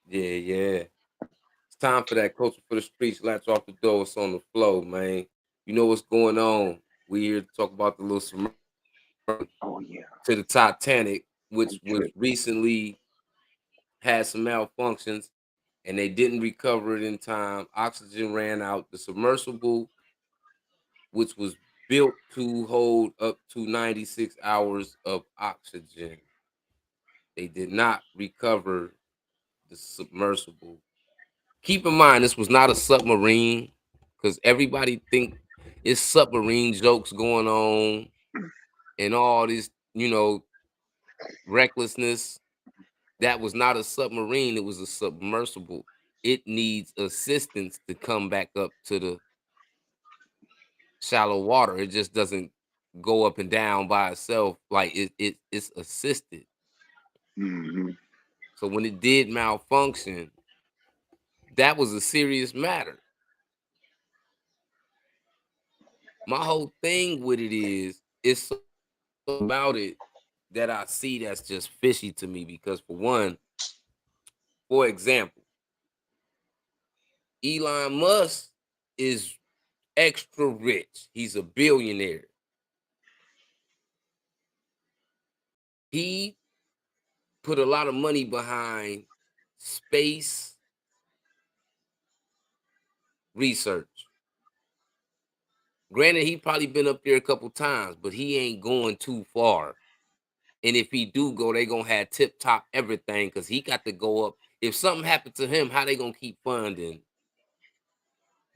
Yeah. It's time for that culture for the streets. Latch off the door. It's on the flow, man. You know what's going on. We here to talk about the little submersible Oh yeah, to the Titanic, which I'm was tripping. recently had some malfunctions and they didn't recover it in time. Oxygen ran out. The submersible, which was built to hold up to 96 hours of oxygen, they did not recover the submersible. Keep in mind, this was not a submarine because everybody think it's submarine jokes going on and all this, recklessness. That was not a submarine. It was a submersible. It needs assistance to come back up to the shallow water. It just doesn't go up and down by itself. Like it's assisted. Hmm. So when it did malfunction, that was a serious matter. My whole thing with it is it's something about it that I see that's just fishy to me because for one, for example, Elon Musk is extra rich. He's a billionaire. He put a lot of money behind space research. Granted, he probably been up there a couple times, but he ain't going too far. And if he do go, they gonna have tip top everything because he got to go up. If something happened to him, how they gonna keep funding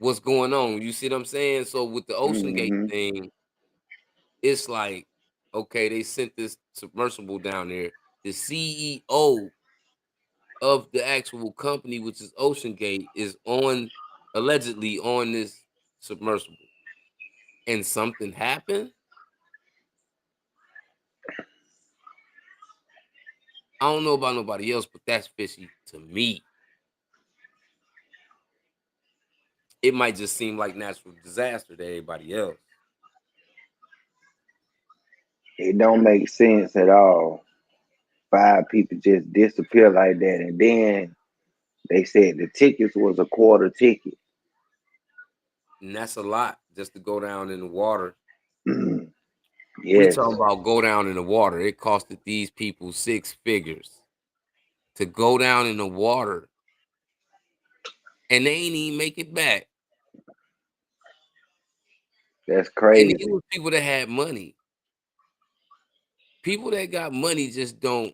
what's going on? You see what I'm saying? So with the Oceangate Hmm. thing, it's like, okay, they sent this submersible down there. The CEO of the actual company, which is Oceangate, is on allegedly on this submersible, and something happened. I don't know about nobody else, but that's fishy to me. It might just seem like natural disaster to everybody else. It don't make sense at all. Five people just disappear like that, and then they said the tickets was a quarter ticket. And that's a lot just to go down in the water. We Yes, talking about go down in the water. It costed these people six figures to go down in the water, and they ain't even make it back. that's And it crazy. was people that had money. People that got money just don't.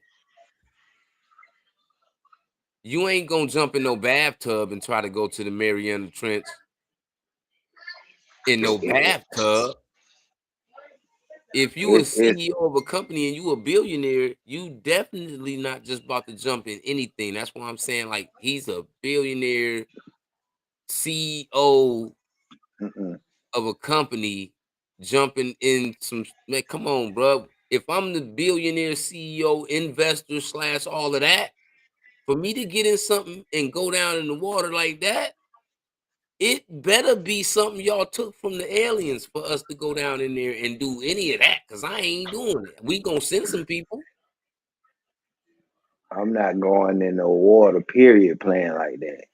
You ain't gonna jump in no bathtub and try to go to the Mariana Trench in no bathtub. If you a It's CEO of a company and you a billionaire, you definitely not just about to jump in anything. That's why I'm saying like he's a billionaire CEO mm-mm. of a company jumping in some man. Come on, bro. If I'm the billionaire CEO, investor slash all of that, for me to get in something and go down in the water like that, it better be something y'all took from the aliens for us to go down in there and do any of that. Cause I ain't doing it. We gonna send some people. I'm not going in the water. Period. Playing like that.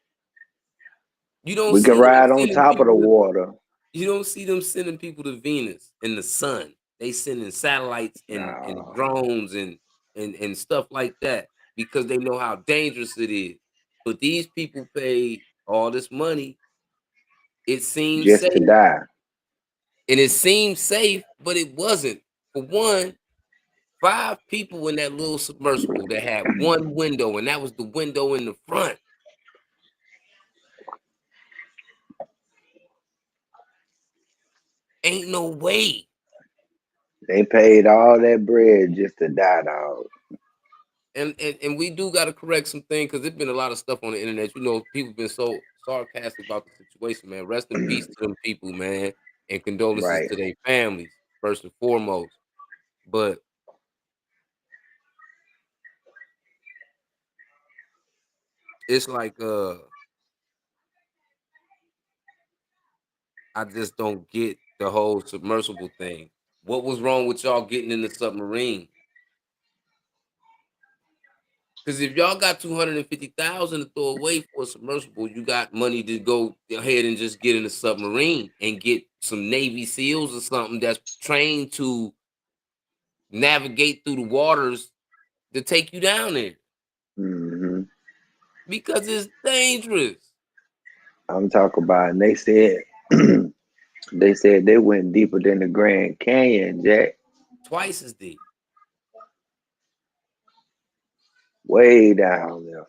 You don't We can see them ride on sending top of the people to, water. you don't see them sending people to Venus and the sun. They sending satellites and Nah, drones and stuff like that because they know how dangerous it is. But these people pay all this money. It seems just to safe. die. And it seemed safe, but it wasn't. For one, five people in that little submersible that had one window, and that was the window in the front. Ain't no way. They paid all that bread just to die, dog. And we do got to correct some things because there's been a lot of stuff on the internet. You know, people been so sarcastic about the situation, man. Rest in peace to them people, man, and condolences Right. to their families first and foremost. But it's like I just don't get the whole submersible thing. What was wrong with y'all getting in the submarine? Because if y'all got 250,000 to throw away for a submersible, you got money to go ahead and just get in a submarine and get some Navy SEALs or something that's trained to navigate through the waters to take you down there Hmm. because it's dangerous. I'm talking about, and they said they went deeper than the Grand Canyon, Jack, Twice as deep. way down there.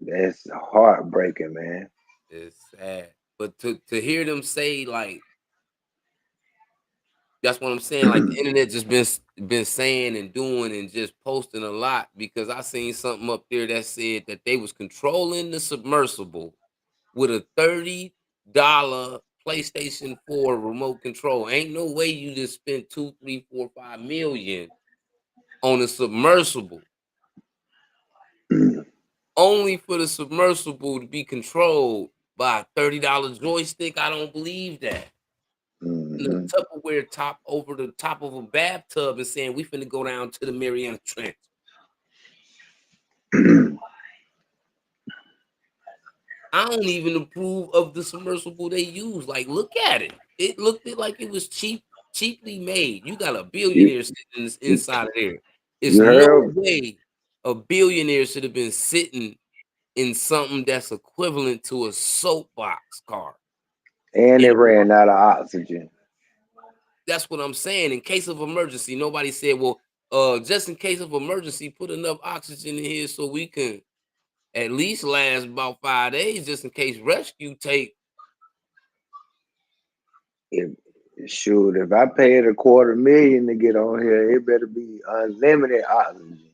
That's heartbreaking, man. It's sad. But to hear them say like that's what I'm saying. Like the internet just been saying and doing and just posting a lot because I seen something up there that said that they was controlling the submersible with a $30 PlayStation 4 remote control. Ain't no way you just spent 2, 3, 4, 5 million on a submersible only for the submersible to be controlled by a $30 joystick. I don't believe that. In a Hmm. Tupperware top over the top of a bathtub and saying we finna go down to the Mariana Trench. I don't even approve of the submersible they use. Like, look at it. It looked like it was cheaply made. You got a you billionaire sitting inside of there. It's you no heard, way a billionaire should have been sitting in something that's equivalent to a soapbox car. and it And ran out of oxygen. that's what I'm saying. In case of emergency, nobody said, well, just in case of emergency, put enough oxygen in here so we can at least last about 5 days, just in case rescue take. If shoot, if I paid a quarter million to get on here, it better be unlimited oxygen.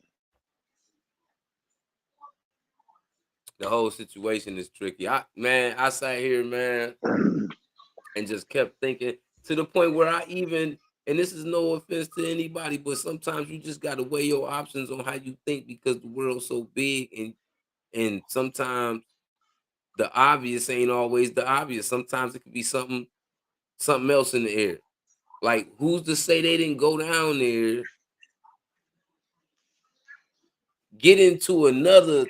The whole situation is tricky. I sat here, man, and just kept thinking to the point where I even, and this is no offense to anybody, but sometimes you just gotta weigh your options on how you think because the world's so big and sometimes the obvious ain't always the obvious. Sometimes it could be something else in the air. Like who's to say they didn't go down there, get into another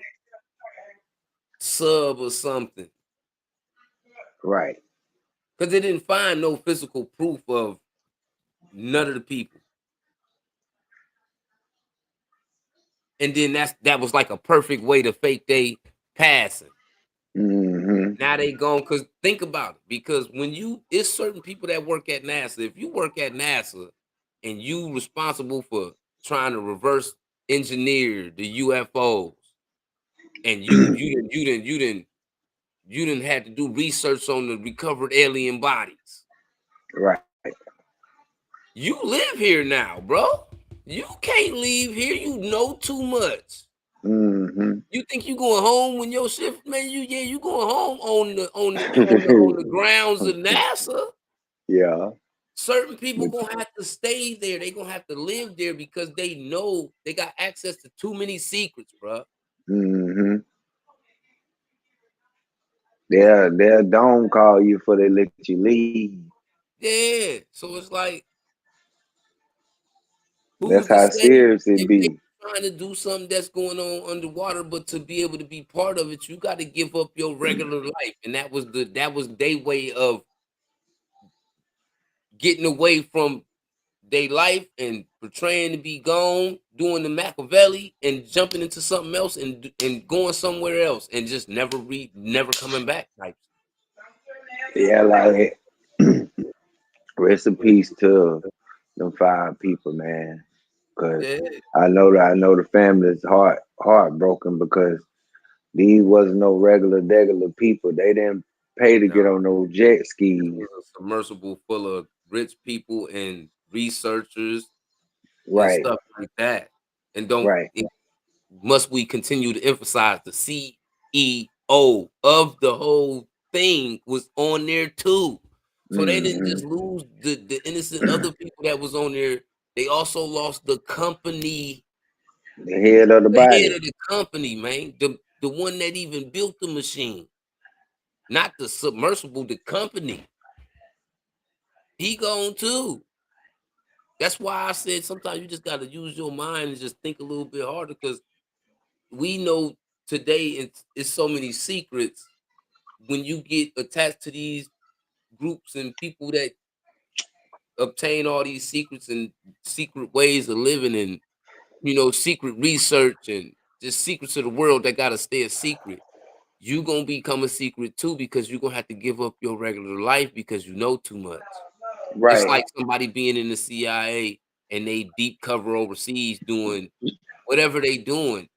sub or something? Right. Because they didn't find no physical proof of none of the people. And then that was like a perfect way to fake they passing. Hmm. Now they gone because think about it. Because when it's certain people that work at NASA. If you work at NASA and you responsible for trying to reverse engineer the UFOs, and you didn't had to do research on the recovered alien bodies. Right. You live here now, bro. You can't leave here. You know too much. Hmm. You think you going home when your shift, man? You going home on the grounds of NASA. Yeah. Certain people But gonna have to stay there. They gonna have to live there because they know they got access to too many secrets, bro. hmm they'll don't call you for they let you leave. Yeah. So it's like, That's who's to how say serious it they be. trying to do something that's going on underwater, but to be able to be part of it, you got to give up your regular life, and that was their way of getting away from they life and portraying to be gone, doing the Machiavelli and jumping into something else and going somewhere else and just never coming back type. Yeah, like rest in peace to them five people, man. Cause Yeah, I know the family's heartbroken because these wasn't no regular people. They didn't pay to no, get on no jet this skis. was a submersible full of rich people and researchers and Right, stuff like that. And don't right. must we continue to emphasize the CEO of the whole thing was on there too. So they didn't Hmm. just lose the innocent other people that was on there. They also lost the company, The head of the the head body. of the company, man. The one that even built the machine, not the submersible, the company. He gone too. That's why I said sometimes you just got to use your mind and just think a little bit harder because we know today it's so many secrets. When you get attached to these groups and people that obtain all these secrets and secret ways of living and secret research and just secrets of the world that gotta stay a secret, you gonna become a secret too because you're gonna have to give up your regular life because you know too much. It's Right, like somebody being in the CIA and they deep cover overseas doing whatever they doing.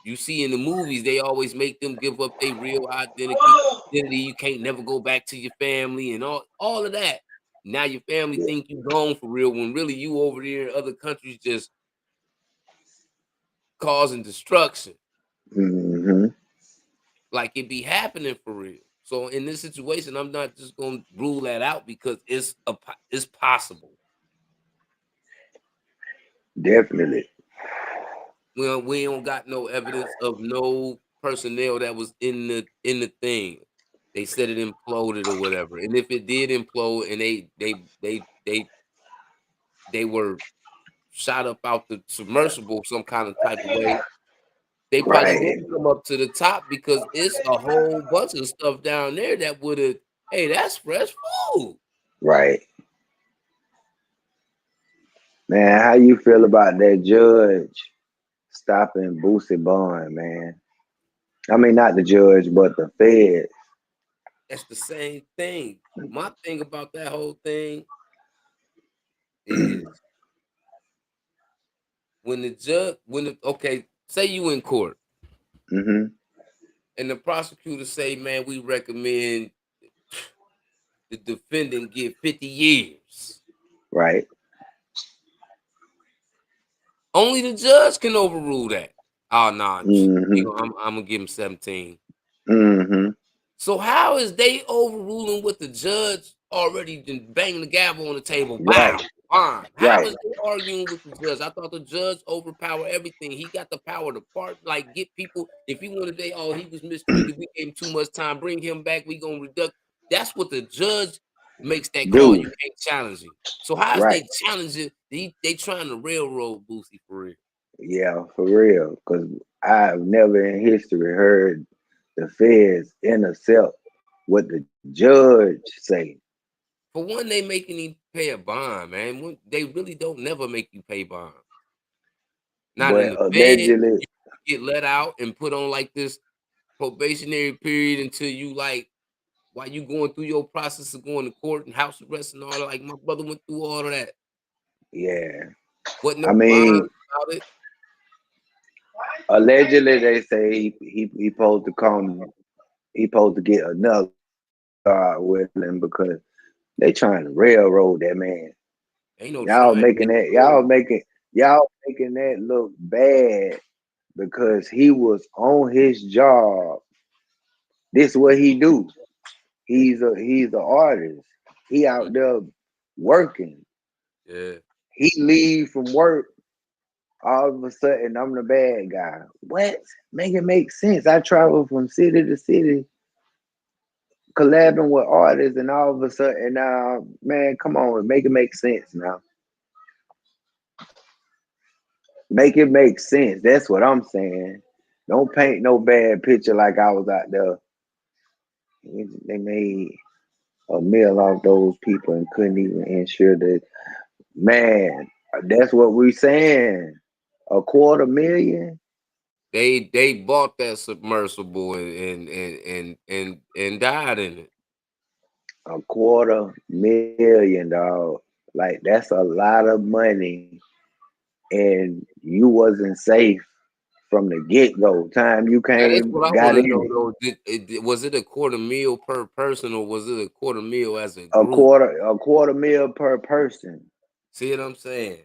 You see in the movies, they always make them give up their real identity. You can't never go back to your family and all of that. Now your family yeah. think you gone for real when really you over there in other countries just causing destruction. Hmm. Like it be happening for real. So in this situation, I'm not just gonna rule that out because it's possible. Definitely. Well, we don't got no evidence of no personnel that was in the thing. They said it imploded or whatever. And if it did implode and they were shot up out the submersible some kind of type of way, they probably Right, wouldn't come up to the top because it's a whole bunch of stuff down there that would have. Hey, that's fresh food. right. Man, how you feel about that judge stopping Boosie Bond, man? I mean, not the judge, but the Fed. That's the same thing. My thing about that whole thing is when the judge, okay, say you in court Hmm. and the prosecutor say, man, we recommend the defendant get 50 years. Right. Only the judge can overrule that. Oh, nah, Hmm. I'm gonna give him 17. Hmm. So how is they overruling what the judge already been banging the gavel on the table? Right. Bow, fine. How Right. is they arguing with the judge? I thought the judge overpower everything. He got the power to like get people. If he wanted to, oh, he was mistreated. We gave him too much time. Bring him back. We gonna reduct. That's what the judge makes that call. Dude. You can't challenge him. So how is Right. they challenging? They trying to railroad Boosie for real. Yeah, for real. Because I've never in history heard the feds intercept what the judge say. For one, they making him pay a bond, man. They really don't never make you pay bond. Not in But the Fed. allegedly, You get let out and put on like this probationary period until you like while you going through your process of going to court and house arrest and all that. Like my brother went through all of that. yeah. Wasn't I no bond mean, about it. allegedly they say he supposed to come. He supposed to get another guard with him because they trying to railroad that man. Ain't no Y'all trying. making that. Y'all making that look bad because he was on his job. This is what he do. He's a artist. He Mm, out there working. yeah. He leave from work. All of a sudden, I'm the bad guy. What? Make it make sense. I travel from city to city, collabing with artists, and all of a sudden, now, man, come on, make it make sense now. Make it make sense. That's what I'm saying. Don't paint no bad picture like I was out there. They made a meal off those people and couldn't even ensure that. Man, that's what we saying. A quarter million, They bought that submersible and died in it. a quarter million, dog. Like that's a lot of money, and you wasn't safe from the get go. Time you Now that's came, what I want got to in know it. though. Was it a quarter meal per person or was it a quarter meal as a group? A quarter mil per person. See what I'm saying?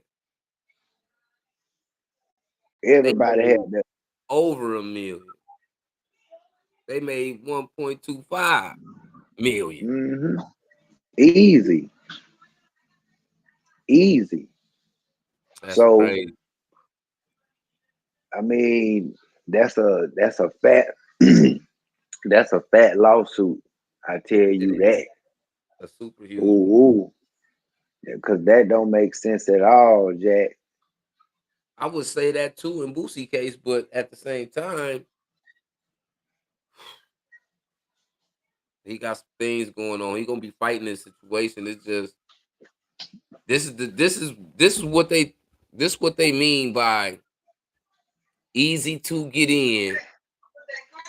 They Everybody had made that. over a million. They made 1.25 million. Hmm. Easy, easy. That's So crazy. I mean, that's a fat that's a fat lawsuit. I tell It you is that. a super huge one. Ooh, ooh. Because that don't make sense at all, Jack. I would say that too in Boosie case, but at the same time, he got some things going on. He gonna be fighting this situation. It's just this is what they mean by easy to get in,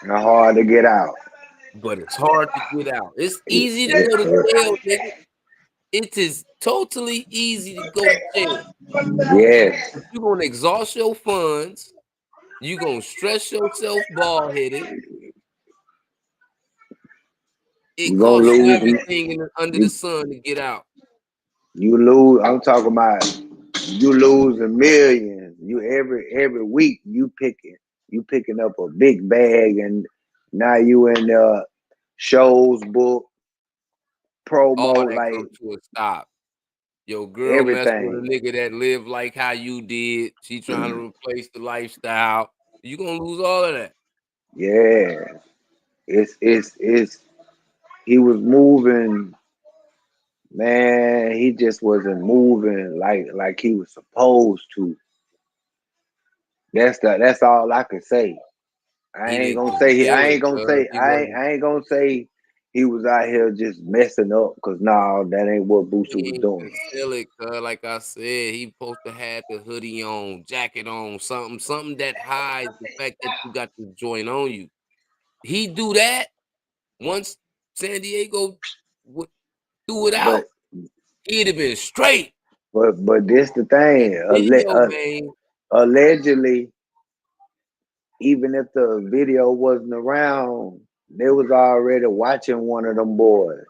And hard to get out. but it's hard to get out. It's easy to go to jail, nigga. It is totally easy to go to jail. Yes. You're gonna exhaust your funds. You're gonna stress yourself bald headed. It You gonna costs you lose. everything under the You sun to get out. you lose. I'm talking about you losing millions. You every week you picking up a big bag, and now you in shows book All promo that like comes to a stop. Your girl messing with a everything. nigga that live like how you did. She trying to replace the lifestyle. You gonna lose all of that. Yeah, it's he was moving, man. He just wasn't moving like he was supposed to. That's all I can say. I He ain't didn't gonna say he, I conceal it, ain't gonna cuz say he wasn't. I ain't gonna say he was out here just messing up, because nah, that ain't what Boosie He was ain't doing. conceal it, cuz like I said, he supposed to have the hoodie on, jacket on, something that hides the fact that you got the joint on you. He do that once San Diego threw it But out. He'd have been straight. but this the That thing. video, man. Allegedly, even if the video wasn't around, they was already watching one of them boys.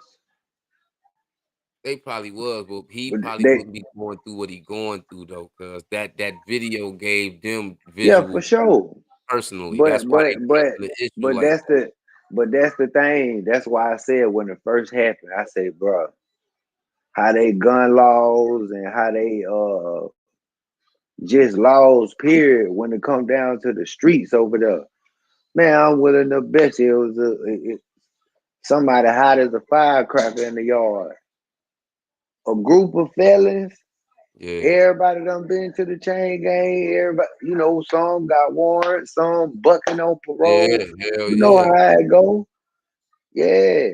They probably was, but he But probably they, wouldn't be going through what he going through though, cause that video gave them yeah, for visual sure. personally. But That's why but they but pressing the issue but like that's the that's the thing. That's why I said when it first happened, I said, bro, how they gun laws and how they just laws period when it come down to the streets over there. Man, I'm willing to bet you it was somebody hot as a firecracker in the yard. A group of felons. yeah, Everybody done been to the chain gang. Everybody, some got warrants, some bucking on parole. yeah, hell You know yeah. how it go. Yeah.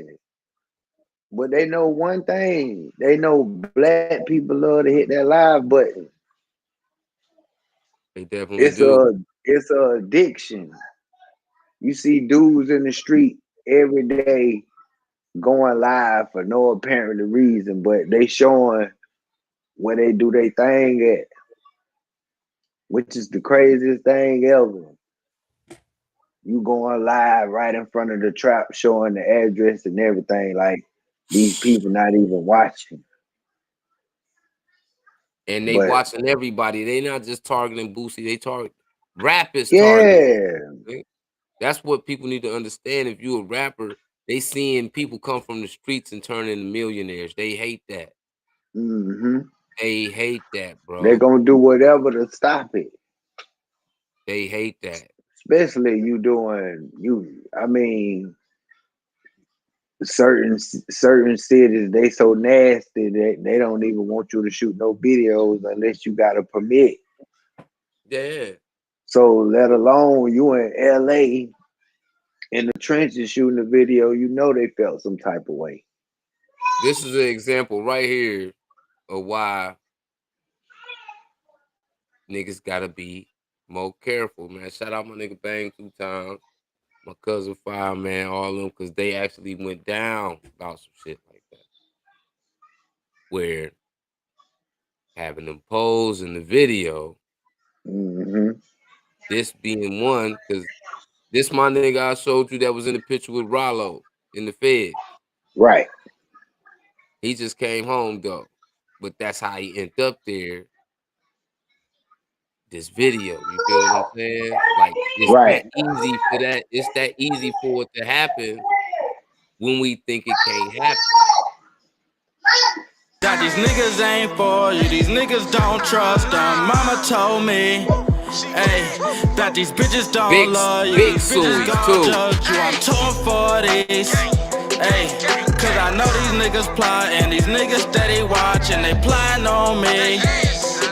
But they know one thing. They know black people love to hit that live button. They definitely It's do. a addiction. You see dudes in the street every day going live for no apparent reason, but they showing where they do their thing at, which is the craziest thing ever. You going live right in front of the trap, showing the address and everything. Like these people not even watching. And they But watching everybody. They not just targeting Boosie. They target rap is targeted. yeah, Okay? That's what people need to understand. If you a rapper, they seeing people come from the streets and turn into millionaires. They hate that. hmm They hate that, they're bro. gonna do whatever to stop it. They hate that. Especially you doing you. I mean, certain cities they so nasty that they don't even want you to shoot no videos unless you got a permit. Yeah. So let alone you in LA in the trenches shooting a video, they felt some type of way. This is an example right here of why niggas gotta be more careful, man. Shout out my nigga Bang 2 times, my cousin Five, man, all of them, because they actually went down about some shit like that. Where having them pose in the video, hmm this being one, because this my nigga I showed you that was in the picture with Rollo in the Fed. Right. He just came home though. But that's how he ended up there. This video, you feel what I'm saying? Like it's Right. that easy for that. It's that easy for it to happen when we think it can't happen. That these niggas ain't for you, these niggas don't trust them. Mama told me, hey, that these bitches don't Big love you, big these bitches suey gon' too. judge you. I'm torn for these. Hey, cause I know these niggas plotting, these niggas steady watching, they plotting on me.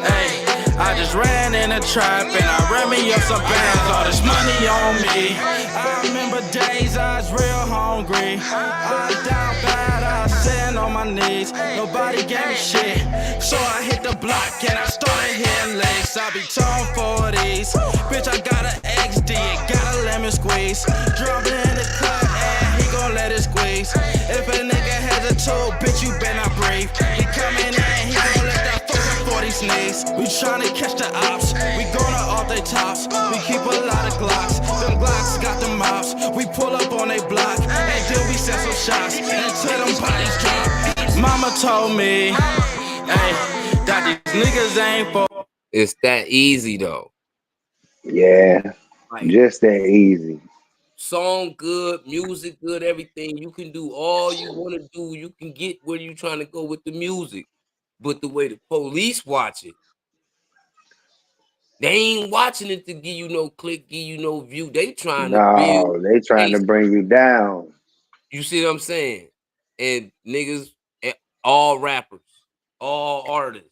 Hey, I just ran in a trap and I ran me up some bands, all this money on me. I remember days I was real hungry. I was down bad, I was sitting on my knees. Nobody gave me shit, so I hit the block and I started hitting licks. I be tone for these, bitch. I got an XD, got a lemon squeeze. Drop it in the cut and he gon' let it squeeze. If a nigga has a tool, bitch, you better not breathe. He coming in, he gon' let that fucking 40 sneeze. We tryna catch the ops, we gonna off they tops. We keep a lot of Glocks, them Glocks got the mops. We pull up on they block, and then we send some shots until them bodies drop. Mama told me, hey, that these niggas ain't for. It's that easy though. Yeah, Like just that easy. song good, music good, everything. You can do all you want to do. You can get where you trying to go with the music. But the way the police watch it, they ain't watching it to give you no click, give you no view. They trying to build No, they trying to case. bring you down. You see what I'm saying? And niggas, all rappers, all artists,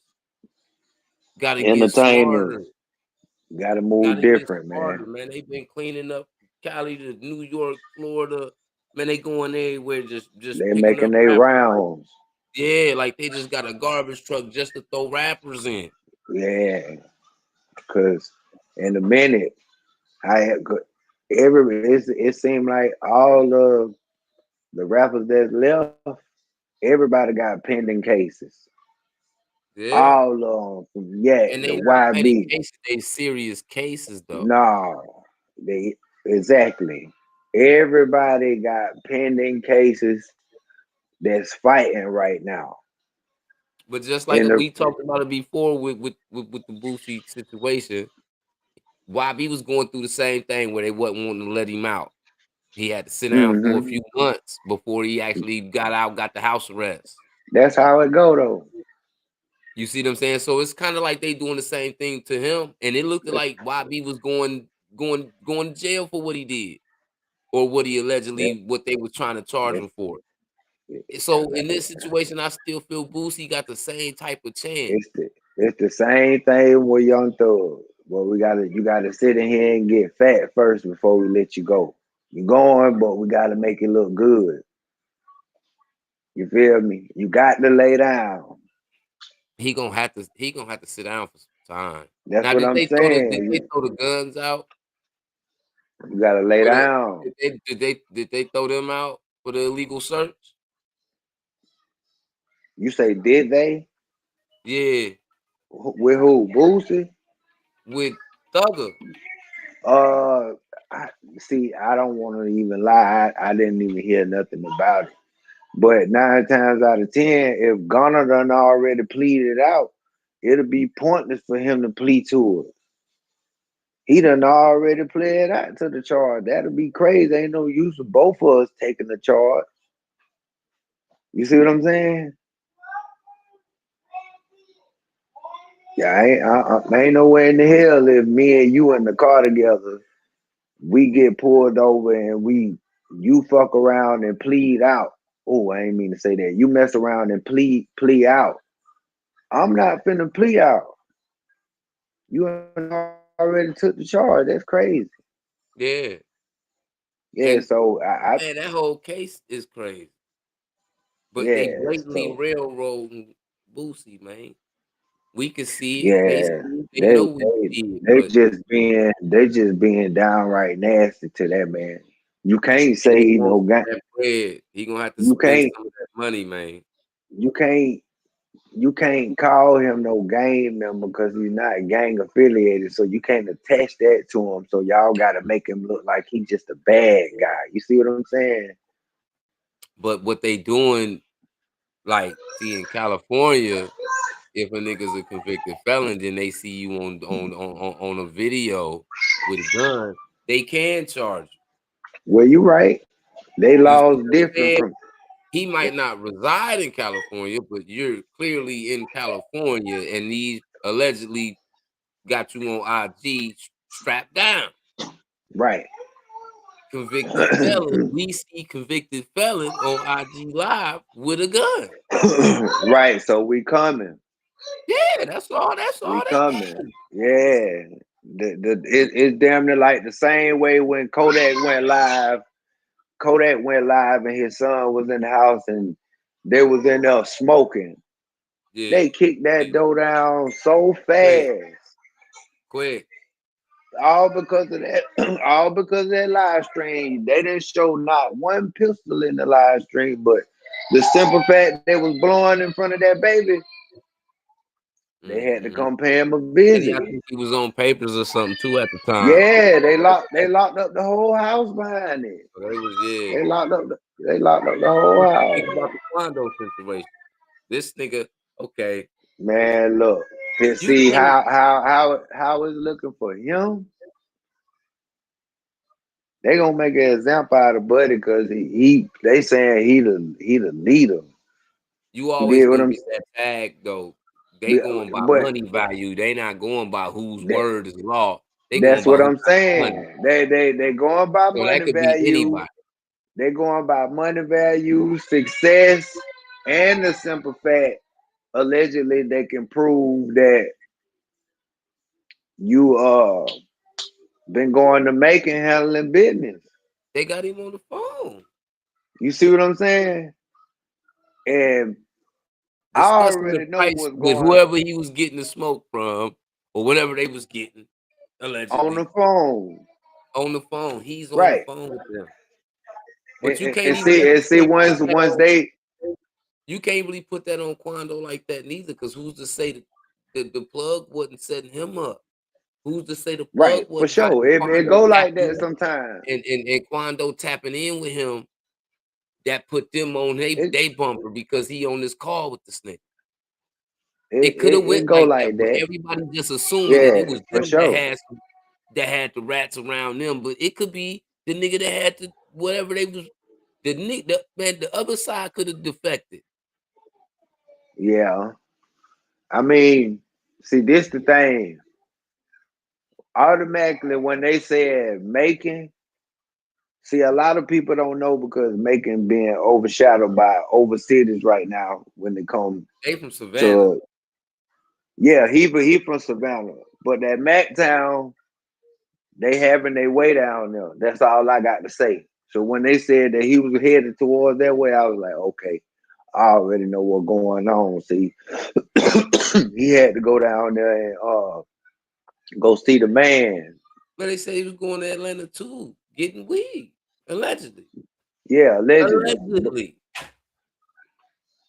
gotta get Entertainers smarter. got to move Gotta get different, smarter, man. man. They been cleaning up Cali to New York, Florida. Man, they going everywhere just They picking making up their rappers. Like, rounds. yeah, like they just got a garbage truck just to throw rappers in. Yeah, because in a minute, I had it seemed like all of the rappers that's left, everybody got pending cases. Yeah. All of them, from yeah, And the they not petty YB. cases, they serious cases though. No, they exactly. Everybody got pending cases that's fighting right now. But just like In the we talked about it before with the Boosie situation, YB was going through the same thing where they wasn't wanting to let him out. He had to sit down for a hmm few months before he actually got out, got the house arrest. that's how it go though. You see what I'm saying? So it's kind of like they doing the same thing to him, and it looked like YB was going to jail for what he did or what he That, allegedly what they was trying to charge that's him for. it. So in this situation, I still feel Boosie got the same type of chance. It's the same thing with Young Thug. Well, you gotta sit in here and get fat first before we let you go. You going, but we gotta make it look good. You feel me? You got to lay down. He gonna have to sit down for some time. That's Now, what I'm did saying. they throw the guns out You gotta lay for the? down. Did they throw them out for the illegal search? You say, did they? Yeah, With who? Boosie? with Thugger. Uh, I, see, I don't want to even lie. I didn't even hear nothing about it. But 9 times out of 10, if Gunner done already pleaded out, it'll be pointless for him to plead to it. He done already pled out to the charge. That'll be crazy. Ain't no use of both of us taking the charge. You see what I'm saying? Yeah, ain't nowhere in the hell if me and you in the car together, we get pulled over and you fuck around and plead out. Oh, I ain't mean to say that. You mess around and plea out. I'm not finna plea out. You already took the charge. That's crazy. Yeah, Yeah, and so I man, that whole case is crazy. But they yeah, blatantly so railroading Boosie, man. We can see it. They yeah, see it. They they know we they see it, they but just being downright nasty to that man. You can't and they say want no some game. of that bread. He gonna have to You spend can't some of that money, man. you can't you can't call him no gang member because he's not gang affiliated. So you can't attach that to him. So y'all got to make him look like he's just a bad guy. You see what I'm saying? But what they doing, like, see in California, if a nigga's a convicted felon, then they see you on a video with a gun, they can charge Well, you right. They you. You see laws what I'm different saying? from He might not reside in California, but you're clearly in California, and these allegedly got you on IG strapped down. right. convicted felon. We see convicted felon on IG Live with a gun. Right, so we coming. Yeah, that's all. That's We all they coming. need. Yeah. It's damn near like the same way when Kodak went live. Kodak went live and his son was in the house and they was in there smoking. Yeah, They kicked yeah. that door down so Quick, fast. quick. All because of that, all because of that live stream. They didn't show not one pistol in the live stream, but the simple fact they was blowing in front of that baby, they had to Mm-hmm. come pay him a And visit. I think he was on papers or something too at the time. Yeah, they locked up the whole house behind it. So they was yeah. They locked up the whole What you house. think about the Quando situation? This nigga, okay. Man, look, and You see can't how it's looking for him. They gonna make an example out of Buddy because he they saying he the leader. you You always get what gonna I'm get that tag though. They going by saying? But money value. They not going by whose that, word is law. They going that's by what who I'm got the money. saying. They going by So that money could be value. anybody. They going by money value, success, and the simple fact allegedly they can prove that you been going to making handling business. They got him on the phone You see what I'm saying? And I discussing the already know price what's with going whoever he was getting the smoke from or whatever they was getting on the allegedly phone. on the phone. He's on the Right. phone with them. And, But you and, can't and even see you and see can't put once that once on they you can't really put that on Quando like that neither, because who's to say that the plug wasn't setting him up? Who's to say the plug right for wasn't sure. hiding It Quando go like tapping that in sometimes. and Quando tapping in with him that put them on It they bumper because he on this call with the snake. it It could have it, went it go like that, like but that. everybody just assuming that it Yeah, was for them that sure. had the rats around them, but it could be the nigga that had the whatever they was the other side could have defected. Yeah. I mean, see, this the thing. Automatically, when they said making, see, a lot of people don't know because making being overshadowed by over cities right now when it comes They from Savannah. to yeah, he from Savannah, but that Mactown they having their way down there. That's all I got to say. So when they said that he was headed towards that way, I was like, okay, I already know what's going on. See, he had to go down there and go see the man. But they say he was going to Atlanta too, getting weed. Allegedly. Yeah, allegedly. But Allegedly.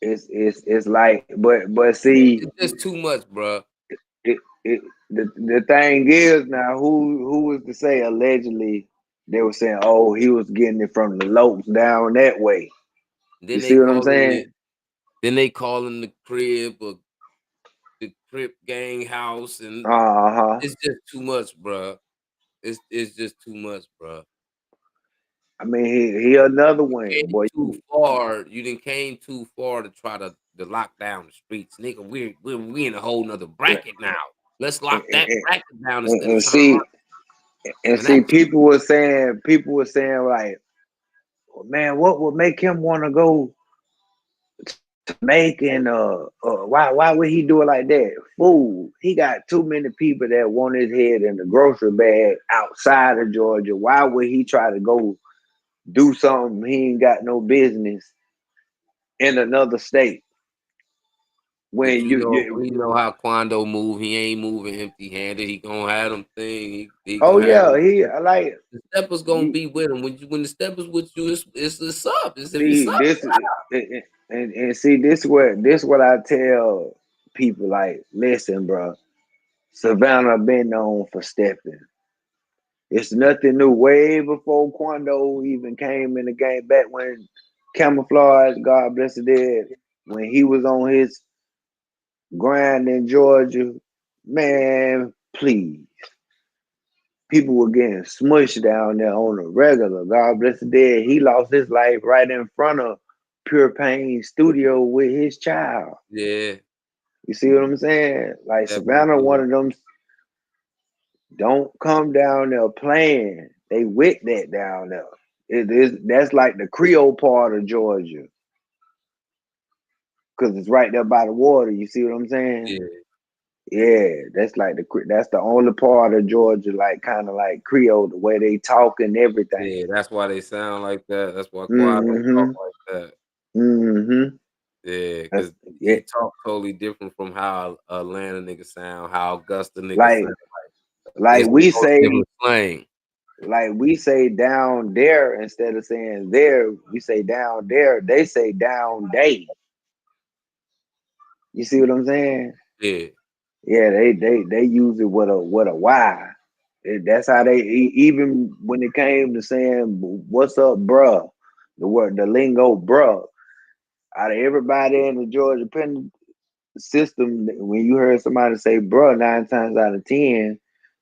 it's like, but see, It's just too much, bro. it, the thing is now, who was to say allegedly? They were saying, oh, he was getting it from the Lopes down that way. You Then they see what I'm calling saying? it. Then they calling the crib or the Crip gang house, and Uh huh. it's just too much, bro. It's just too much, bro. I mean, he another You one, came boy. too far. You didn't came too far to try to lock down the streets, nigga. We in a whole nother bracket now. Let's And, lock that and, bracket down and, instead of and trying to see, lock. And that was people were saying like, well, man, what would make him want to go to Macon? Why would he do it like that? Fool, he got too many people that want his head in the grocery bag outside of Georgia. Why would he try to go do something he ain't got no business in another state? But When you we know how Quando move. He ain't moving empty handed. He gonna have them thing. He oh gonna have yeah, them. he like The steppers gonna you be with him. When the steppers with you, it's up. It's if it's see up. this and see this what I tell people like, listen, bro, Savannah been known for stepping. It's nothing new. Way before Quando even came in the game, back when Camouflage, God bless the dead, when he was on his grind in Georgia, man, please. People were getting smushed down there on a regular. God bless the dead. He lost his life right in front of Pure Pain Studio with his child. Yeah, You see what I'm saying? Like definitely Savannah, one did. of them don't come down there playing. They with that down there. It is that's like the Creole part of Georgia, because it's right there by the water. You see what I'm saying? Yeah, Yeah, that's like that's the only part of Georgia, like kind of like Creole, the way they talk and yeah, everything. that's why they sound like that. That's why Quando talk Mm-hmm. like that. Mm-hmm. Yeah, That's because yeah. he talk totally different from how Atlanta nigga sound, how Augusta nigga Like sound. like It's a we totally say different slang. like we say down there instead of saying there, we say down there. They say down day. You see what I'm saying? Yeah, Yeah, they use it with a Y. That's how they even when it came to saying "What's up, bruh," the word the lingo, bruh. Out of everybody in the Georgia pen system, when you heard somebody say "bruh" 9 times out of 10,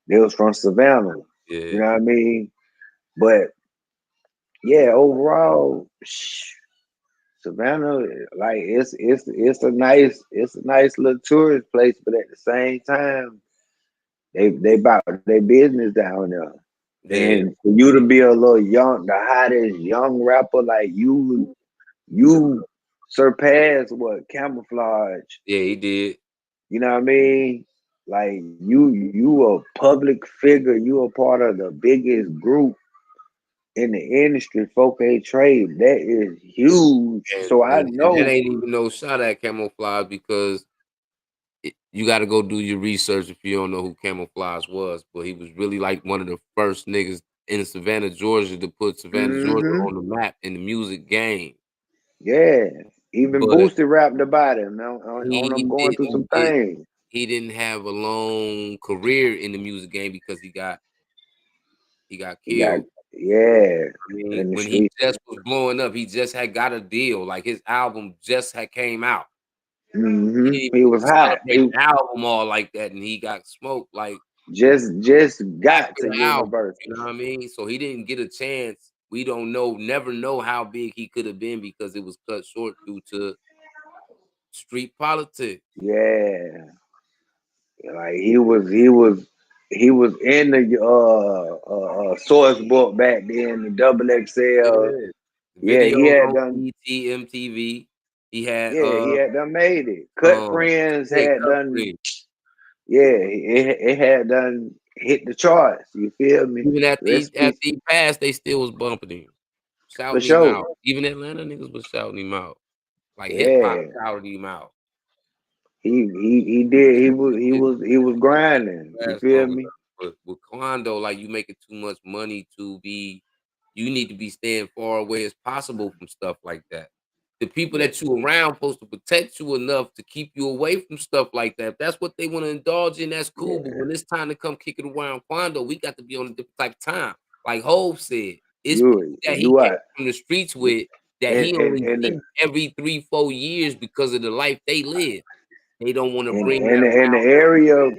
they was from Savannah. You yeah, know what I mean? But yeah, overall, Savannah, like it's a nice little tourist place, but at the same time, they about their business down there. yeah, And for you to be a little young, the hottest young rapper like you surpass what camouflage. yeah. He did, You know what I mean? Like you a public figure. You a part of the biggest group in the industry, 4K trade. That is huge. and So I and that know. ain't even no shot at Camouflage because you got to go do your research if you don't know who Camouflage was. But he was really like one of the first niggas in Savannah, Georgia, to put Savannah, Georgia Hmm. on the map in the music game. Yeah. Even But Boosie rapped about him on them he going through some didn't get things. he didn't have a long career in the music game because he got He got killed. yeah I mean, in the when he street. just was blowing up, he just had got a deal. Like his album just had came out. He Hmm. didn't even He get was to hot. celebrate He the album all like that, and he got smoked like just got after to the album. You know Universal. what I mean? So he didn't get a chance. We don't know, never know how big he could have been because it was cut short due to street politics. Yeah, like he was in the source book back then, the double XL. Yeah. Yeah, he Videos had on done. BET, MTV. He had Yeah, he had done made it. Cut um Friends yeah, had Cut done. Free. Yeah, it had done hit the charts. You feel me? Even after Recipes he passed, they still was bumping him, for shouting him sure. out. Even Atlanta niggas was shouting him out. Like hip hop Yeah, shouted him out. he did. He was he It was he was grinding. You last feel long me? enough. But with Quando, like you making too much money to be you need to be staying far away as possible from stuff like that. The people Yeah, that you around supposed to protect you enough to keep you away from stuff like that. If that's what they want to indulge in, that's cool. But yeah. when it's time to come kick it around Quando, we got to be on a different type of time. Like Hove said, it's people that he You came are from the streets with that and he and only and the, see every 3, 4 years because of the life they live. They don't want to bring and that in the around area,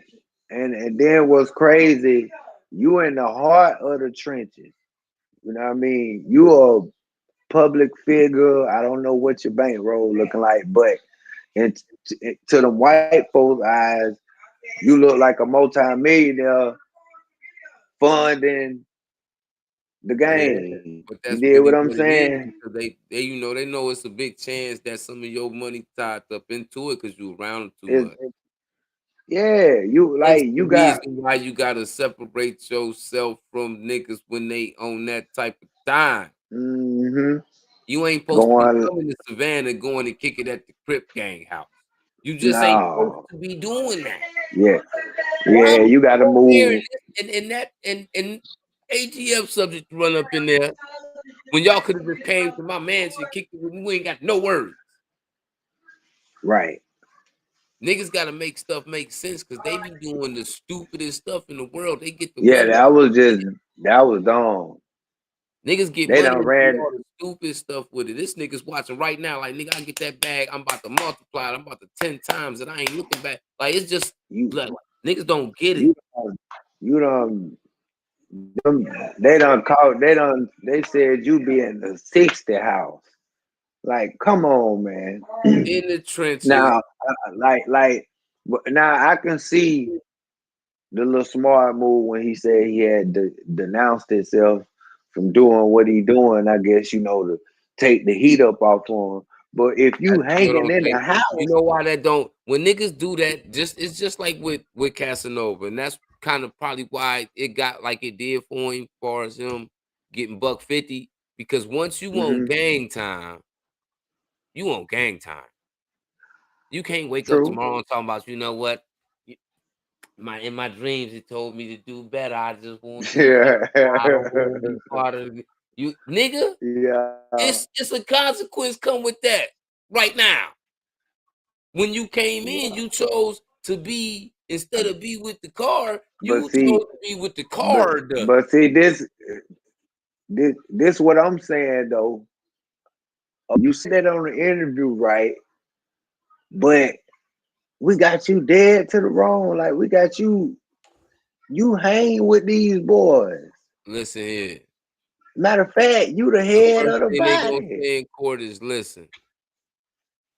and then what's crazy? You in the heart of the trenches. You know what I mean? You a public figure. I don't know what your bankroll looking like, but and to the white folks' eyes, you look like a multi-millionaire funding the Yeah, game. but You that's did what really I'm what it is saying? because they know it's a big chance that some of your money tied up into it because you around 'em too Is much. yeah, you Hence like the you got reason why you gotta separate yourself from niggas when they on that type of time. hmm You ain't supposed to be going coming to Savannah going and kick it at the Crip Gang house. You just ain't supposed no. to be doing that. Yeah, Why yeah, would you you gotta go there move. and that and ATF subject to run up in there when y'all could have just came to my mansion, kicked it with me, we ain't got no words. Right. Niggas gotta make stuff make sense because they be doing the stupidest stuff in the world. They get the Yeah, money. that was dumb. Niggas get They money done and do ran all the stupid stuff with it. This nigga's watching right now. Like, nigga, I get that bag. I'm about to multiply it. I'm about to 10 times it. I ain't looking back. Like, it's just you blood. Niggas don't get it. you you done them, they done called they said you be in the 60 house. Like, come on, man. In the trenches. Now, like, now I can see the little smart move when he said he had denounced himself from doing what he doing. I guess to take the heat up off him. But if you That still hanging don't in take. the You house, know why that don't? When niggas do that, it's just like with Casanova, and that's kind of probably why it got like it did for him, as far as him getting $150. Because once you want hmm gang time, you want gang time. You can't wake up true. tomorrow and talking about, you know what? Y- in my dreams, it told me to do better. I just won't do better. Yeah, I don't want to be part of you, nigga. yeah, It's a consequence come with that right now. When you came in, yeah. you chose to be, instead of be with the car, But you chose see, to be with the but car. but see this what I'm saying though. You said that on the interview, right? But we got you dead to the wrong. Like we got you. You hang with these boys. Listen here. Matter of fact, you the The head first of the thing they gonna body. say in court is, listen,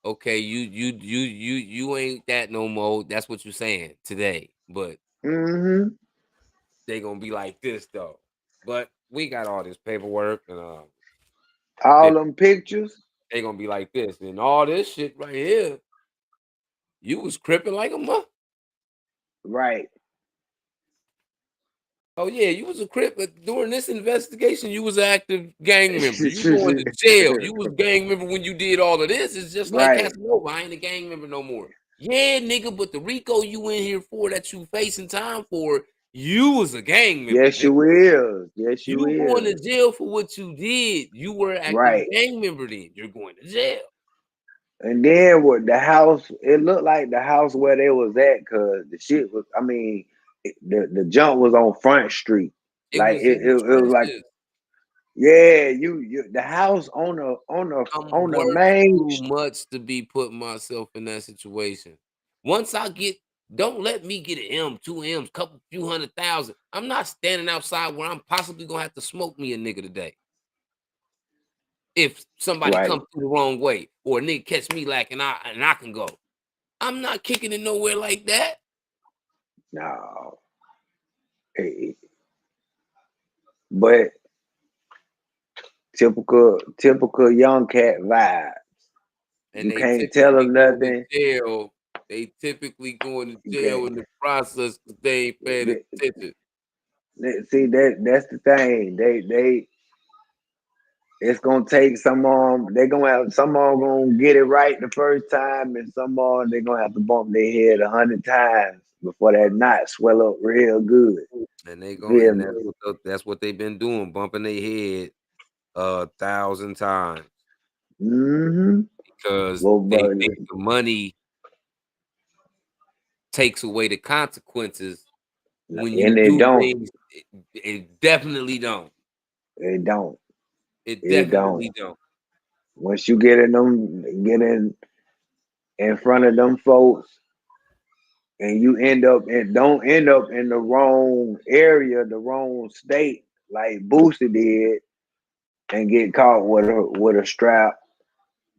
okay, you ain't that no more. That's what you're saying today. But Mm-hmm. they gonna be like this though. But we got all this paperwork, and All they them pictures. they gonna be like this, and all this shit right here. You was cripping like a mother. Right. Oh yeah, you was a crip, but during this investigation, you was an active gang member. You going to jail. You was gang member when you did all of this. It's just like Right. Casanova. I ain't a gang member no more. Yeah, nigga, but the RICO you in here for, that you facing time for, you was a gang member, Yes, you nigga. is. Yes, you You going to is. jail for what you did. You were an active Right. gang member then. You're going to jail. And then what the house, it looked like the house where they was at, cause the shit was, I mean, the jump was on Front Street. It Like was in the it was like, trenches. yeah, you the house on I'm the worth main. too much to be putting myself in that situation. Once I get, don't let me get an M, two M's, couple few 100,000. I'm not standing outside where I'm possibly gonna have to smoke me a nigga today. If somebody Right. comes through the wrong way, or a nigga catch me lacking, I can go. I'm not kicking it nowhere like that. No. Eh, But typical young cat vibe. And You they can't tell typically them going to nothing. jail. They typically going to You jail can't. in the process because they ain't paying attention. See that's the thing. They it's gonna take some they gonna have some gonna get it right the first time, and some they gonna have to bump their head 100 times before that knot swell up real good. And they You go, feel and me? that's what they've been doing, bumping their head 1,000 times, Mm-hmm. because Well, they but think the money takes away the consequences when you and it do don't. things. It definitely don't. It don't. It It don't. definitely don't. Once you get in get in front of them folks, and you don't end up in the wrong area, the wrong state, like Boosie did, and get caught with a strap.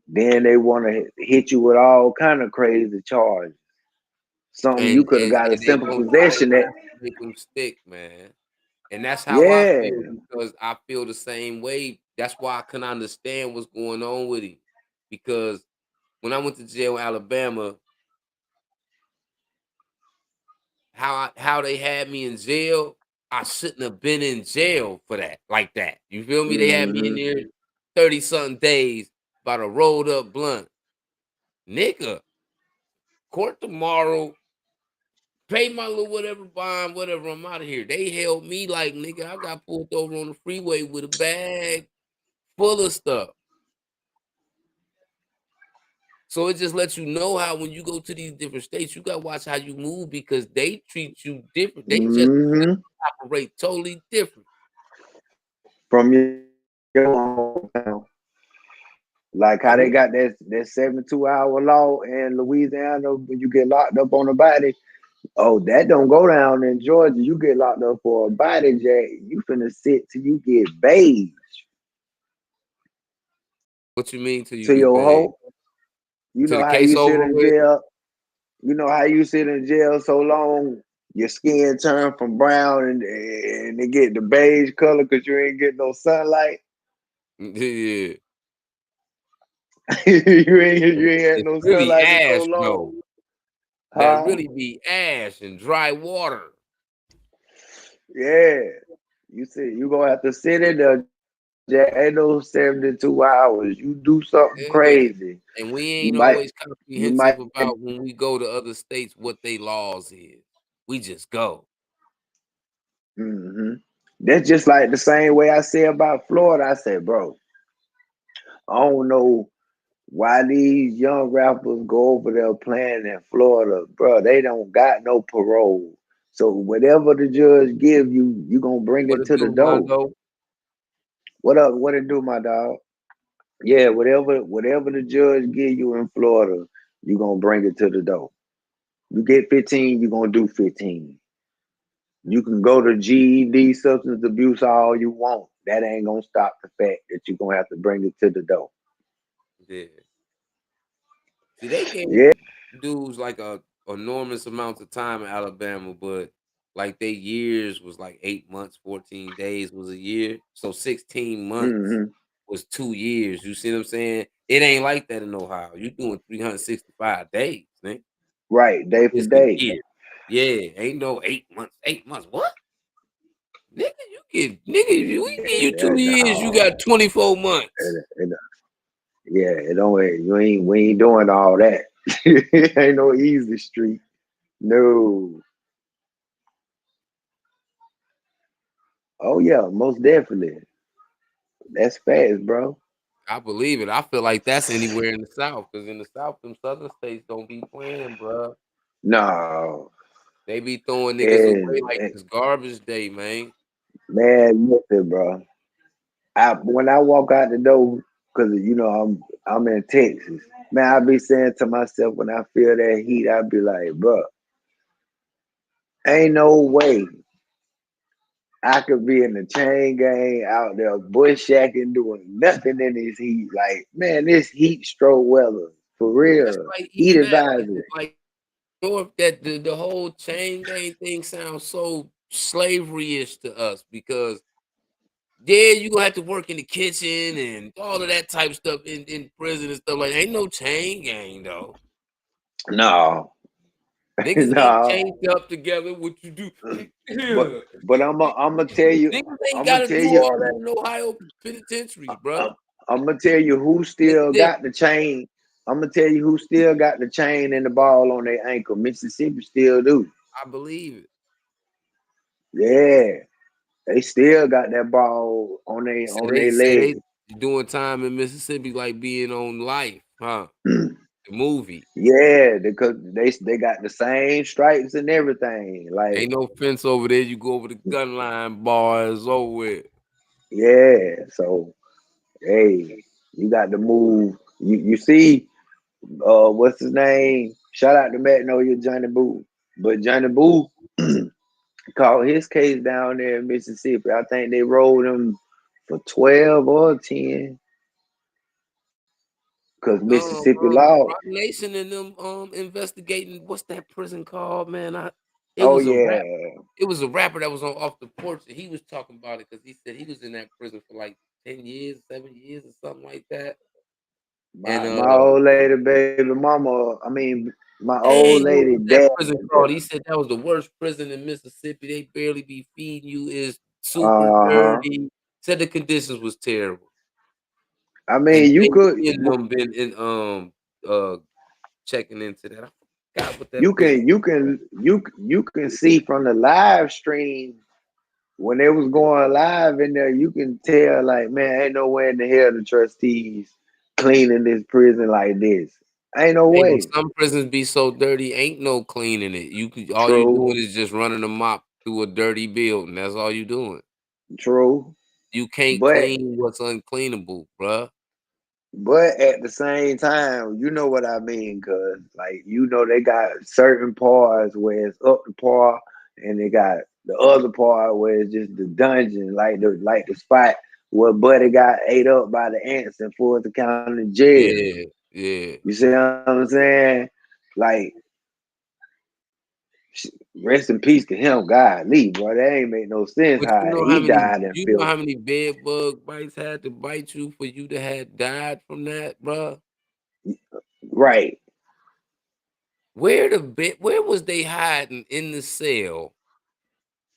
Then they want to hit you with all kind of crazy charges. Something And you could have and, got a and they simple gonna try their possession at. best to make them stick, man. And that's how I Yeah. feel, because I feel the same way. That's why I couldn't understand what's going on with him. Because when I went to jail in Alabama, how they had me in jail, I shouldn't have been in jail for that, like that. You feel me? They had me in Mm-hmm. there 30 something days by the rolled up blunt. Nigga, court tomorrow, pay my little whatever bond, whatever, I'm out of here. They held me like, nigga, I got pulled over on the freeway with a bag full of stuff. So it just lets you know how, when you go to these different states, you gotta watch how you move, because they treat you different. They just Mm-hmm. operate totally different. From your hometown. Like how they Mhm. got that 72 hour law in Louisiana when you get locked up on a body. Oh, that don't go down in Georgia. You get locked up for a body jack. You finna sit till you get beige What you mean till you to get your paid? whole. You Till know the how case you sit over in with? jail. You know how you sit in jail so long. your skin turn from brown and it get the beige color because you ain't getting no sunlight. Yeah. You ain't had It's no really sunlight in so ash long. though. That Huh? really be ash and dry water. Yeah. You see, you gonna have to sit in there, Jack. Ain't no 72 hours. You do something crazy. Yeah. And we You ain't might always you might comprehensive about when we go to other states what they laws is. We just go. hmm That's just like the same way I say about Florida. I said, bro, I don't know why these young rappers go over there playing in Florida, bro. They don't got no parole. So whatever the judge give you, you gonna bring What it it to the do, door. Mondo? What up? What it do, my dog? Yeah, whatever the judge give you in Florida, you gonna bring it to the door. You get 15, you gonna do 15. You can go to GED, substance abuse, all you want. That ain't gonna stop the fact that you're gonna have to bring it to the door. Yeah. See, they gave Yeah. dudes like a enormous amounts of time in Alabama, but like they years was like 8 months, 14 days was a year. So 16 months hmm was 2 years. You see what I'm saying? It ain't like that in Ohio. You doing 365 days, man. Right, day for It's a day. year. Yeah, ain't no 8 months. 8 months. What? Nigga, we give you Yeah, 2 years, you got no. 24 months. It, yeah, it don't. We ain't doing all that. Ain't no easy street. No. Oh yeah, most definitely. That's fast, bro. I believe it. I feel like that's anywhere in the South, because in the South, them southern states don't be playing, bruh. No, They be throwing niggas away like and it's garbage day, man. man, listen, bro. When I walk out the door, cause I'm in Texas. Man, I be saying to myself when I feel that heat, I be like, bro, ain't no way I could be in the chain gang out there bushjacking doing nothing in this heat. Like, man, this heat stroke weather for That's real. like Heat even that, advisory. like North, that the whole chain gang thing sounds so slavery-ish to us because yeah, you gonna have to work in the kitchen and all of that type stuff in prison and stuff like that. Ain't no chain gang though. No, Niggas ain't no. chained up together. What you do? But but I'm gonna tell you, Niggas ain't I'm gonna gotta tell do you, all that in Ohio penitentiaries, bruh. I'm gonna tell you who still Mississippi, got the chain. I'm gonna tell you who still got the chain and the ball on their ankle. Mississippi still do. I believe it. Yeah, they still got that ball on They their say on they their say they leg. doing time in Mississippi like being on Life, huh? The movie. Yeah, because they got the same stripes and everything. Like, Ain't no fence over there. You go over the gun line, bar is over with. yeah, so hey, you got to move. You see, what's his name? Shout out to Magnolia Johnny Boo. But Johnny Boo called his case down there in Mississippi. I think they rolled him for 12 or 10 because Mississippi law. Rock Nation and them investigating what's that prison called, man? It Oh was a rap. yeah, It was a rapper that was on off the porch and he was talking about it because he said he was in that prison for like 10 years, 7 years, or something like that. And my old lady, baby mama. I mean, my old dang, what lady was that dad. prison called? He said that was the worst prison in Mississippi. They barely be feeding you. Is super Uh huh. dirty. Said the conditions was terrible. I And mean, you JT could. and them been in uh checking into that. I forgot what that You prison. you can see from the live stream when they was going live in there, you can tell like, man, ain't no way in the hell the trustees cleaning this prison like this. Ain't no Hey, but way. some prisons be so dirty, ain't no cleaning it. You could all you True, doing is just running a mop through a dirty building. That's all you doing. true. You can't But clean what's uncleanable, bruh. but at the same time, you know what I mean, cause like they got certain parts where it's up to par, and they got the other part where it's just the dungeon, like the spot where Buddy got ate up by the ants in Fulton County jail. Yeah, yeah. You see what I'm saying? Like Rest in peace to him. God, Lee, boy, that ain't make no sense But how he died in you know filth. how many bed bug bites had to bite you for you to have died from that, bruh? Right. Where was they hiding in the cell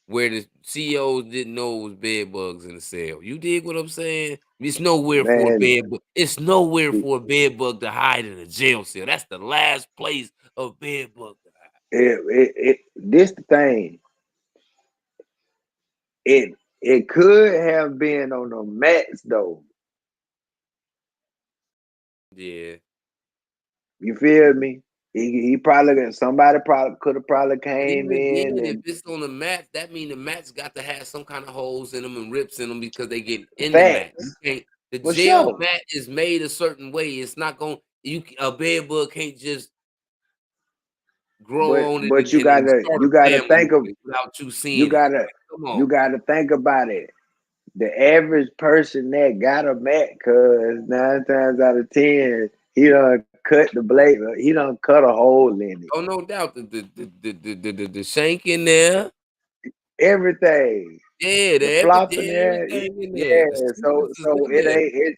where the CEOs didn't know it was bed bugs in the cell? You dig what I'm saying? Man, It's nowhere for a bed bug to hide in a jail cell. That's the last place a bed bug to hide. this the thing. It could have been on the mats though. Yeah. You feel me? He probably somebody probably could have probably But came even in then, if and it's on the mats, that mean the mats got to have some kind of holes in them and rips in them because they get in the mat. You facts can't. The for jail sure. mat is made a certain way. It's not going. A bed bug can't just grow on it But and start you a gotta family think of with it without you you seeing it. gotta Like, come you on. gotta think about it. The average person that got a mat, cause 9 times out of 10, he done cut the blade, he done cut a hole in it. Oh, no doubt. The shank in there. Everything. Yeah, The flopping there, everything in there. The yeah. So screws is so in there.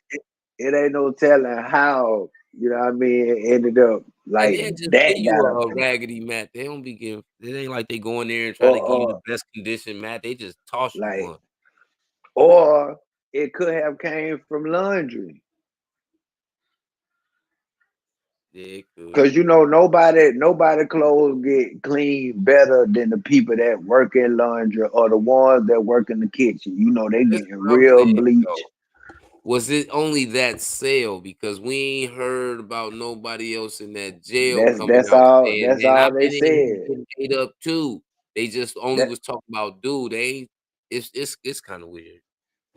it ain't no telling how, you know what I mean, it ended up And like they'll just that give you got up a in raggedy mat. They don't be giving it ain't like they go in there and try to give you or the best condition mat. They just toss you like one. or it could have came from laundry. Yeah, it could. Cause nobody clothes get clean better than the people that work in laundry or the ones that work in the kitchen. You know they This is getting what I'm real saying bleach. though. Was it only that sale? Because we ain't heard about nobody else in that jail coming out saying, That's "Man, all I've they been in here said. getting ate up too." They just only That was talking about dude. They ain't it's kind of weird.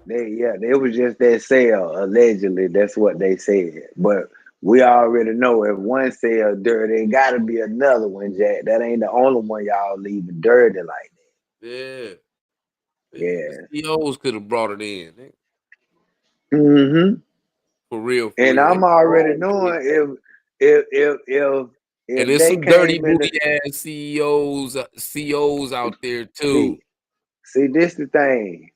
they was just that sale allegedly. That's what they said. But we already know if one sale dirty, it got to be another one, Jack. That ain't the only one y'all leaving dirty like Yeah. that. Yeah. The Yeah. CEOs could have brought it in. Hmm. For real, for And real. They I'm already always knowing that. And if there's they some dirty came in booty ass CEOs out there too. see this the thing.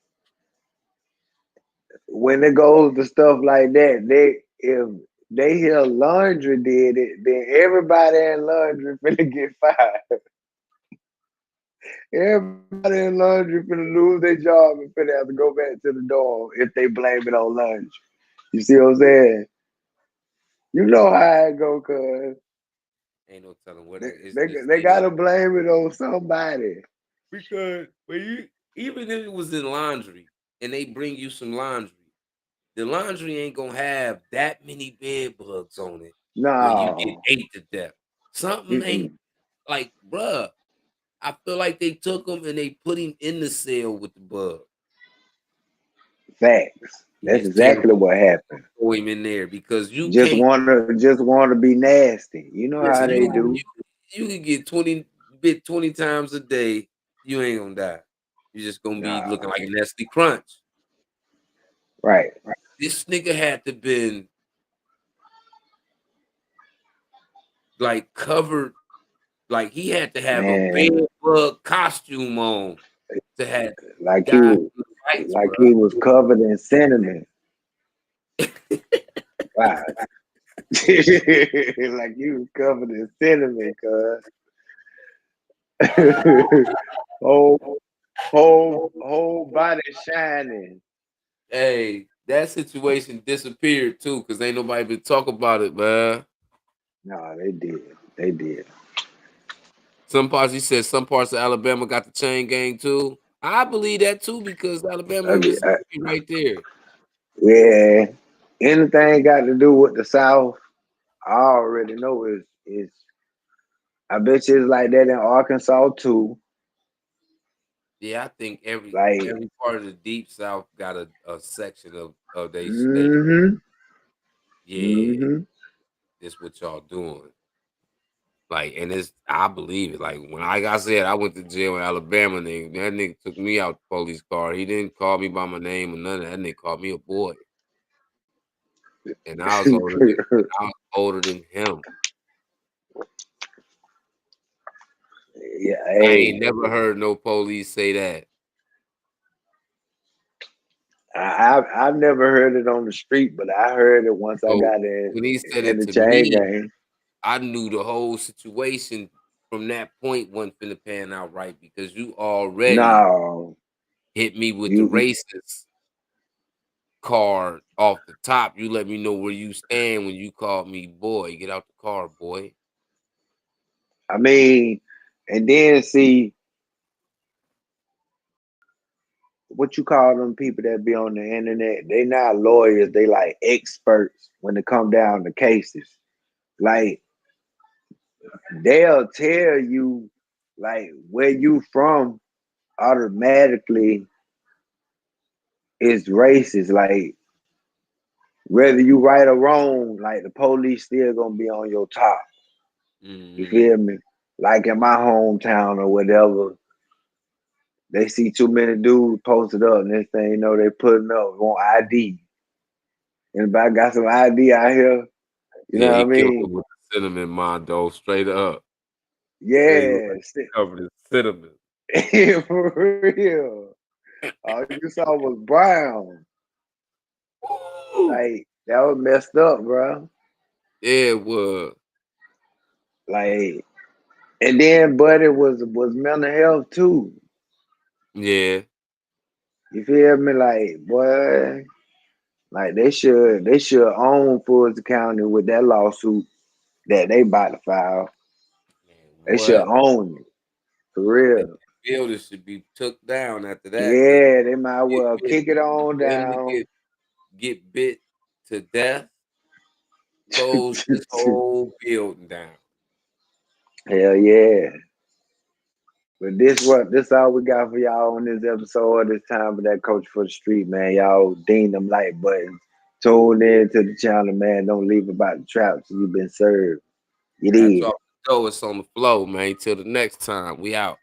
When it goes to stuff like that, if they hear laundry did it, then everybody in laundry finna get fired. Everybody in laundry finna lose their job and finna have to go back to the dorm if they blame it on laundry. You see what I'm saying? You know how it go, cuz Ain't no telling what they, it is. they, Just they any gotta blame it on somebody. because when you even if it was in laundry and they bring you some laundry, the laundry ain't gonna have that many bed bugs on it where you get No. ate to death. Something ain't Mm-mm. like, bruh. I feel like they took him and they put him in the cell with the bug. Facts. And That's just tear him exactly what happened. throw him in there because you can't. Just wanna be nasty. You know how Listen, they do. you can get 20 times a day, you ain't gonna die. You just gonna be looking Nah. like a Nestle Crunch. Right. This nigga had to been like covered, like he had to have a bed Man, bug costume on to have like died from the bites, he bro. was covered in cinnamon. Wow. Like he was covered in cinnamon, cuz. whole whole body shining. Hey, that situation disappeared too, cause ain't nobody been talk about it, man. No, they did. They did. Some parts he said some parts of Alabama got the chain gang too. I believe that too because Alabama I and mean, Mississippi right there. yeah. Anything got to do with the South, I already know is I bet you it's like that in Arkansas too. Yeah, I think Like, every part of the deep south got a section of they state. mm-hmm, Yeah, mm-hmm. this what y'all doing. Like, and it's I believe it. Like when I said I went to jail in Alabama, that nigga took me out the police car. He didn't call me by my name or none of that. That nigga called me a boy. And I was older than him. Yeah, I ain't hey, never heard no police say that. I've never heard it on the street, but I heard it once I So got when he said in it the to chain me, gang. I knew the whole situation from that point wasn't finna pan out right because you already No, hit me with the you. racist card off the top. You let me know where you stand when you called me boy. Get out the car, boy. I mean, and then see what you call them people that be on the internet. They not lawyers. They like experts when it come down to cases. Like they'll tell you like where you from automatically is racist. Like whether you right or wrong, like the police still gonna be on your top. You Mhm. feel me? Like in my hometown or whatever, they see too many dudes posted up, and this thing, you know, they putting up want ID. Anybody got some ID out here? You know Yeah, what I he killed mean? him with the cinnamon mondo straight up. Said he was Yeah, like covered in cinnamon. for real. All you saw was brown. Ooh. Like that was messed up, bro. Yeah, it was. Like, and then, but it was mental health too. Yeah. You feel me? Like, boy, like they should own Fulton County with that lawsuit that they about to file. Man, They should what? own it for That real. building should be took down after that because Yeah, they might get well bit kick it on for him to down. get bit to death, close this whole building down. Hell yeah. But this all we got for y'all on this episode. It's time for that coach for the street, man. Y'all ding them like buttons. Tune in to the channel, man. Don't leave about the traps you've been served. You Hats did. off the door, it's on the flow, man. Till the next time, we out.